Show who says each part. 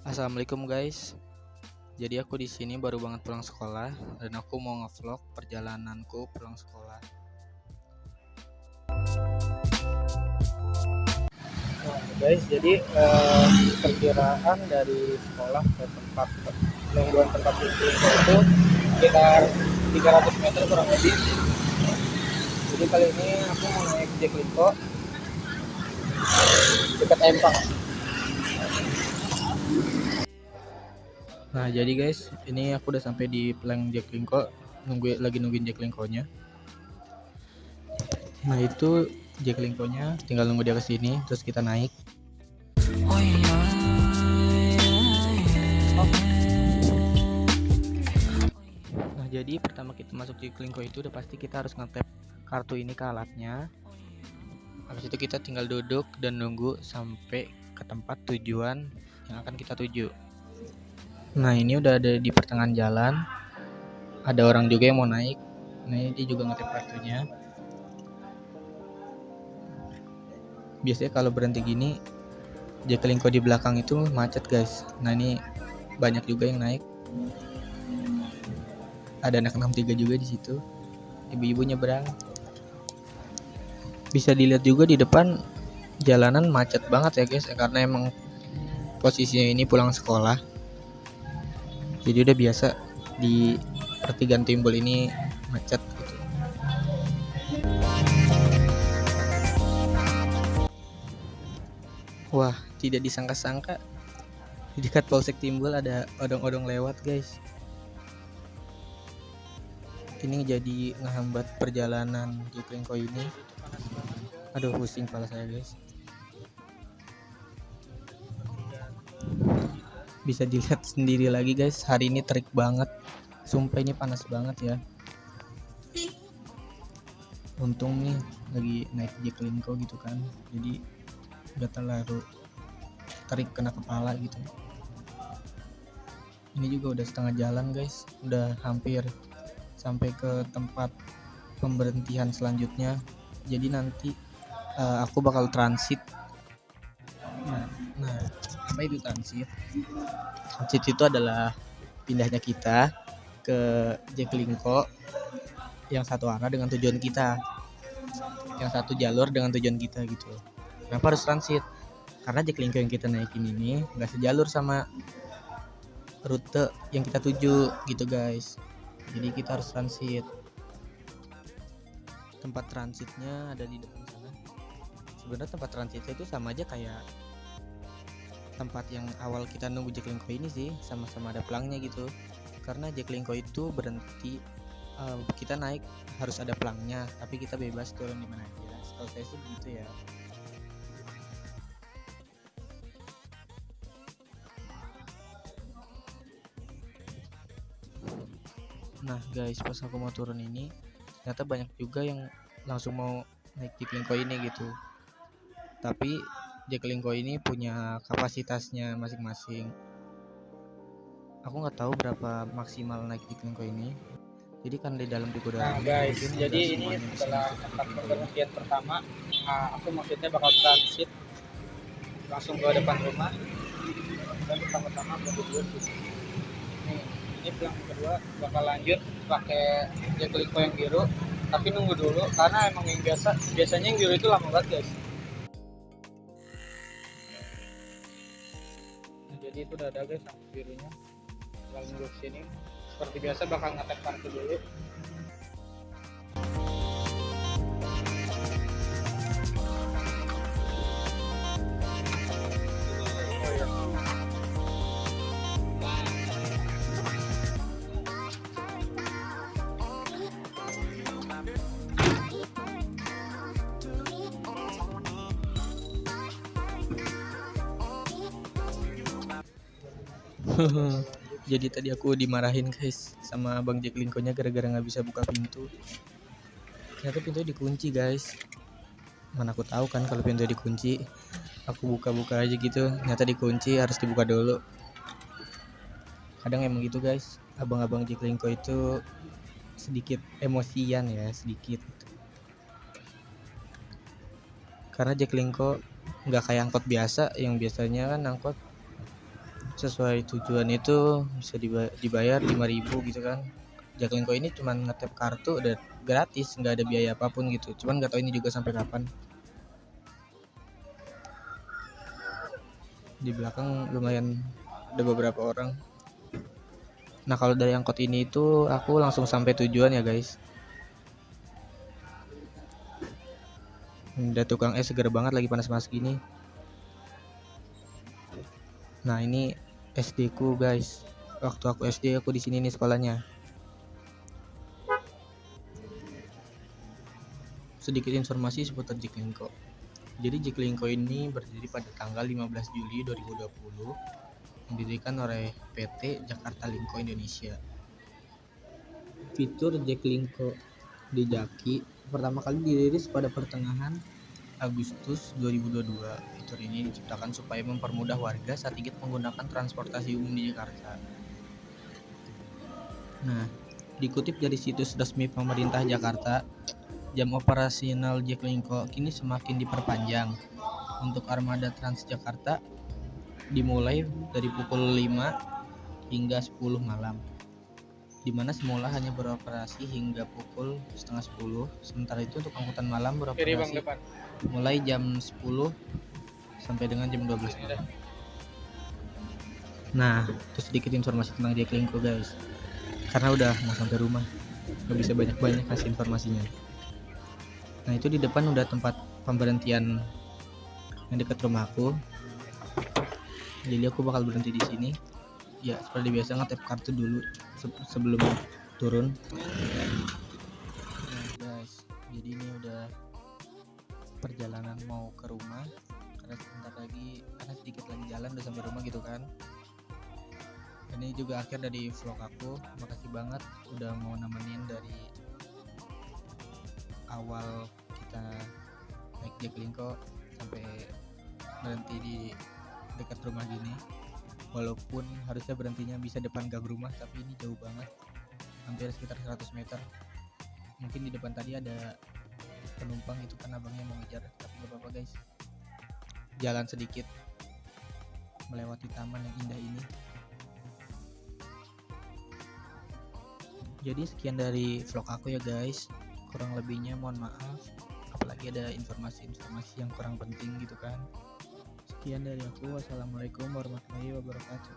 Speaker 1: Assalamualaikum guys. Jadi aku di sini baru banget pulang sekolah dan aku mau ngevlog perjalananku pulang sekolah. Nah guys, jadi perkiraan dari sekolah ke tempat penungguan tempat syuting itu sekitar 300 meter kurang lebih. Jadi kali ini aku mau naik Jaklingko dekat Empang. Nah jadi guys, ini aku udah sampai di Plank Jaklingko, nungguin Jaklingkonya. Nah itu Jaklingkonya, tinggal nunggu dia kesini, terus kita naik. Nah jadi pertama kita masuk Jaklingko itu udah pasti kita harus nge-tap kartu ini ke alatnya. Habis itu kita tinggal duduk dan nunggu sampai ke tempat tujuan yang akan kita tuju. Nah ini udah ada di pertengahan jalan, ada orang juga yang mau naik. Nah ini dia juga nge-tap kartunya. Biasanya kalau berhenti gini Jaklingko di belakang itu macet guys. Nah ini banyak juga yang naik. Ada anak 63 juga di situ. Ibu-ibu nyebrang. Bisa dilihat juga di depan jalanan macet banget ya guys, karena emang posisinya ini pulang sekolah. Jadi udah biasa di pertigaan Timbul ini macet gitu. Wah, tidak disangka-sangka di dekat Polsek Timbul ada odong-odong lewat guys. Ini jadi ngehambat perjalanan Jaklingko ini. Aduh pusing kepala saya guys. Bisa dilihat sendiri lagi guys, hari ini terik banget. Sumpah ini panas banget ya. Untung nih lagi naik Jaklingko gitu kan, jadi udah terlalu terik kena kepala gitu. Ini juga udah setengah jalan guys, udah hampir sampai ke tempat pemberhentian selanjutnya. Jadi nanti aku bakal transit. Nah apa itu transit? Transit itu adalah pindahnya kita ke Jaklingko yang satu arah dengan tujuan kita, yang satu jalur dengan tujuan kita gitu. Kenapa harus transit? Karena Jaklingko yang kita naikin ini nggak sejalur sama rute yang kita tuju gitu guys. Jadi kita harus transit. Tempat transitnya ada di depan sana. Sebenarnya tempat transitnya itu sama aja kayak tempat yang awal kita nunggu Jaklingko ini sih, sama-sama ada pelangnya gitu. Karena Jaklingko itu berhenti, kita naik harus ada pelangnya, tapi kita bebas turun di mana aja. Setahu saya sih begitu ya. Nah guys, pas aku mau turun ini ternyata banyak juga yang langsung mau naik Jaklingko ini gitu. Tapi Jaklingko ini punya kapasitasnya masing-masing. Aku nggak tahu berapa maksimal naik Jaklingko ini. Jadi kan di dalam juga
Speaker 2: Nah guys, jadi ini setelah tempat pemberhentian pertama, aku maksudnya bakal transit langsung ke depan rumah. Dan pertama kedua nih, ini pulang kedua bakal lanjut pakai Jaklingko yang biru, tapi nunggu dulu karena emang yang biasanya yang biru itu lama banget guys. Nah, jadi itu udah ada guys lampu birunya. Lalu nunggu sini seperti biasa bakal ngetek kartu dulu.
Speaker 1: Jadi tadi aku dimarahin guys sama Bang Jaklingko-nya gara-gara nggak bisa buka pintu. Ternyata pintu dikunci guys. Mana aku tahu kan kalau pintu dikunci. Aku buka-buka aja gitu. Ternyata dikunci, harus dibuka dulu. Kadang emang gitu guys. Abang-abang Jaklingko itu sedikit emosian ya, sedikit. Karena Jaklingko nggak kayak angkot biasa, yang biasanya kan angkot sesuai tujuan itu bisa dibayar 5.000 gitu kan. Jaklingko ini cuman ngetap kartu udah gratis, nggak ada biaya apapun gitu. Cuman nggak tahu ini juga sampai kapan. Di belakang lumayan ada beberapa orang. Nah kalau dari angkot ini itu aku langsung sampai tujuan ya guys. Udah tukang es seger banget lagi panas-panas gini. Nah ini SD ku guys. Waktu aku SD aku di sini nih sekolahnya. Sedikit informasi seputar Jaklingko. Jadi Jaklingko ini berdiri pada tanggal 15 Juli 2020, didirikan oleh PT Jakarta Lingko Indonesia. Fitur Jaklingko di Jaki pertama kali dirilis pada pertengahan Agustus 2022. Fitur ini diciptakan supaya mempermudah warga saat ingin menggunakan transportasi umum di Jakarta. Nah, dikutip dari situs resmi pemerintah Jakarta, jam operasional Jaklingko kini semakin diperpanjang. Untuk armada Transjakarta dimulai dari pukul 5 hingga 10 malam, di mana semula hanya beroperasi hingga pukul setengah 10. Sementara itu untuk angkutan malam beroperasi mulai jam 10 sampai dengan jam 12 malam. Nah, itu sedikit informasi tentang Jaklingko guys. Karena udah mau sampai rumah, nggak bisa banyak-banyak kasih informasinya. Nah itu di depan udah tempat pemberhentian yang dekat rumahku. Jadi aku bakal berhenti di sini. Ya seperti biasa ngetap kartu dulu sebelum turun. Nah guys, jadi ini udah perjalanan mau ke rumah. Karena sebentar lagi, karena sedikit lagi jalan udah sampai rumah gitu kan. Ini juga akhir dari vlog aku. Makasih banget udah mau nemenin dari awal kita naik Jaklingko sampai berhenti di dekat rumah gini. Walaupun harusnya berhentinya bisa depan gang rumah, tapi ini jauh banget, hampir sekitar 100 meter. Mungkin di depan tadi ada penumpang, itu kan abangnya mau ngejar, tapi gak apa-apa guys. Jalan sedikit melewati taman yang indah ini. Jadi sekian dari vlog aku ya guys, kurang lebihnya mohon maaf, apalagi ada informasi-informasi yang kurang penting gitu kan. Sekian dari aku, wassalamualaikum warahmatullahi wabarakatuh.